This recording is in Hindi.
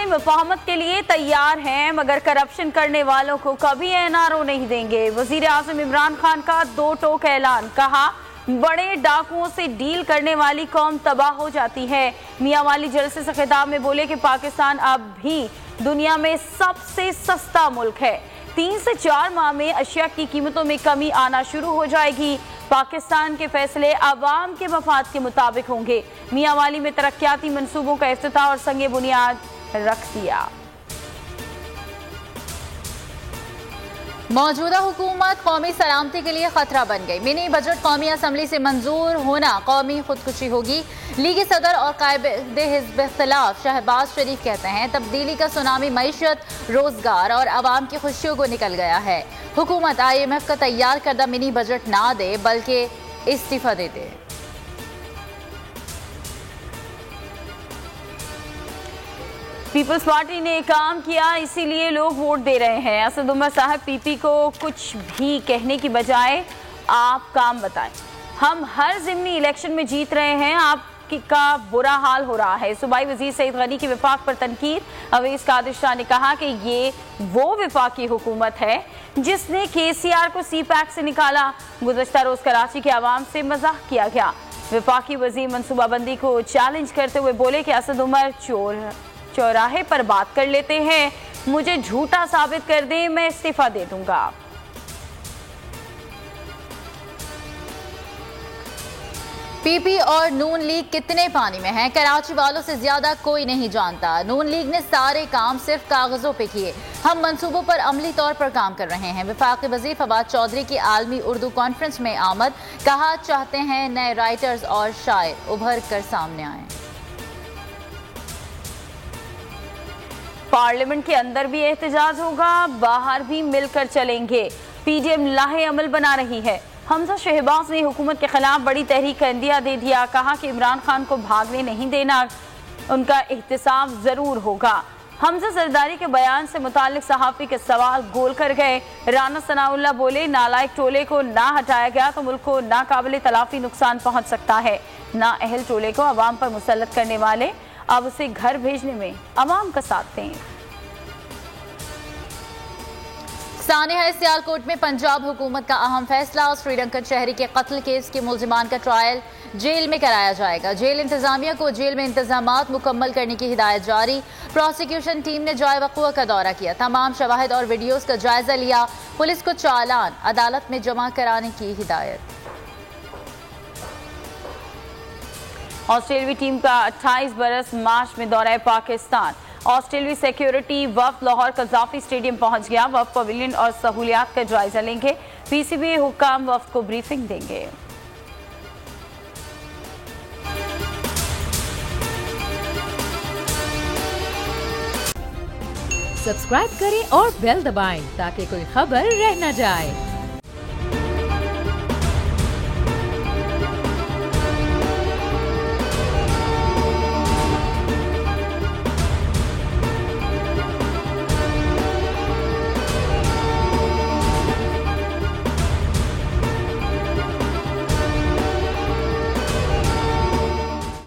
मुफाहमत के लिए तैयार हैं मगर करप्शन करने वालों को कभी एनआरओ नहीं देंगे। वजीर आजम इमरान खान का दो टोक ऐलान, कहा बड़े डाकुओं से डील करने वाली कौम तबाह हो जाती है। मियांवाली जलसे से खिताब में बोले कि पाकिस्तान अब भी दुनिया में सबसे सस्ता मुल्क है। 3 से 4 माह में अशिया की कीमतों में कमी आना शुरू हो जाएगी। पाकिस्तान के फैसले अवाम के मफाद के मुताबिक होंगे। मियांवाली में तरक्याती मंसूबों का इफ्तिताह और संगे बुनियाद रख दिया। मौजूदा हुकूमत कौमी सलामती के लिए खतरा बन गई। मिनी बजट कौमी असम्बली से मंजूर होना कौमी खुदकुशी होगी। लीगी सदर और कायदे हिज़्ब इख्तिलाफ शहबाज शरीफ कहते हैं तब्दीली का सुनामी मईशत, रोजगार और आवाम की खुशियों को निकल गया है। हुकूमत IMF का तैयार करदा मिनी बजट ना दे बल्कि इस्तीफा दे दे। पीपल्स पार्टी ने काम किया इसीलिए लोग वोट दे रहे हैं। असद उमर साहब PP को कुछ भी कहने की बजाय आप काम बताएं। हम हर ज़िमनी इलेक्शन में जीत रहे हैं, आपका बुरा हाल हो रहा है। सूबाई वजीर सईद गनी की विफाक पर तनकीद। अवैस कादिर शाह ने कहा कि ये वो विफाकी हुकूमत है जिसने KCR को CPAC से निकाला। गुज़श्ता रोज कराची के आवाम से मजाक किया गया। विफाकी वजीर मनसूबाबंदी को चैलेंज करते हुए बोले कि असद उमर चौराहे पर बात कर लेते हैं, मुझे झूठा साबित कर दे मैं इस्तीफा दे दूंगा। PP और नून लीग कितने पानी में हैं, कराची वालों से ज्यादा कोई नहीं जानता। नून लीग ने सारे काम सिर्फ कागजों पे किए, हम मंसूबों पर अमली तौर पर काम कर रहे हैं। वफाकी वजीर फवाद चौधरी की आलमी उर्दू कॉन्फ्रेंस में आमद, कहा चाहते हैं नए राइटर्स और शायर उभर कर सामने आए। पार्लियामेंट के अंदर भी एहतजाज होगा, बाहर भी मिलकर चलेंगे। PDM लाहे अमल बना रही है। हमजा शहबाज ने हुकूमत के खिलाफ बड़ी तहरीक का इंदिया दे दिया, कहा कि इमरान खान को भागने नहीं देना, उनका एहतसाब जरूर होगा। हमजा जरदारी के बयान से मुताल्लिक सहाफ़ी के सवाल गोल कर गए। राना सनाउल्लाह बोले नालायक टोले को ना हटाया गया तो मुल्क को नाकाबिले तलाफी नुकसान पहुंच सकता है। ना अहल टोले को अवाम पर मुसल्लत करने वाले अब उसे घर भेजने में अवाम का साथ दें। सानिया सियालकोट में पंजाब हुकूमत का अहम फैसला, श्रीलंकन शहरी के कत्ल केस के मुलजिमान का ट्रायल जेल में कराया जाएगा। जेल इंतजामिया को जेल में इंतजामात मुकम्मल करने की हिदायत जारी। प्रोसिक्यूशन टीम ने जाए वक़ुआ का दौरा किया, तमाम शवाहिद और वीडियोस का जायजा लिया। पुलिस को चालान अदालत में जमा कराने की हिदायत। ऑस्ट्रेलियाई टीम का 28 बरस मार्च में दौरा पाकिस्तान। ऑस्ट्रेलियाई सिक्योरिटी वफ्द लाहौर कज़ाफी स्टेडियम पहुंच गया। वफ्द पवेलियन और सहूलियात का जायजा लेंगे। PCB हुक्काम वफ्द को ब्रीफिंग देंगे। सब्सक्राइब करें और बेल दबाएं ताकि कोई खबर रह न जाए।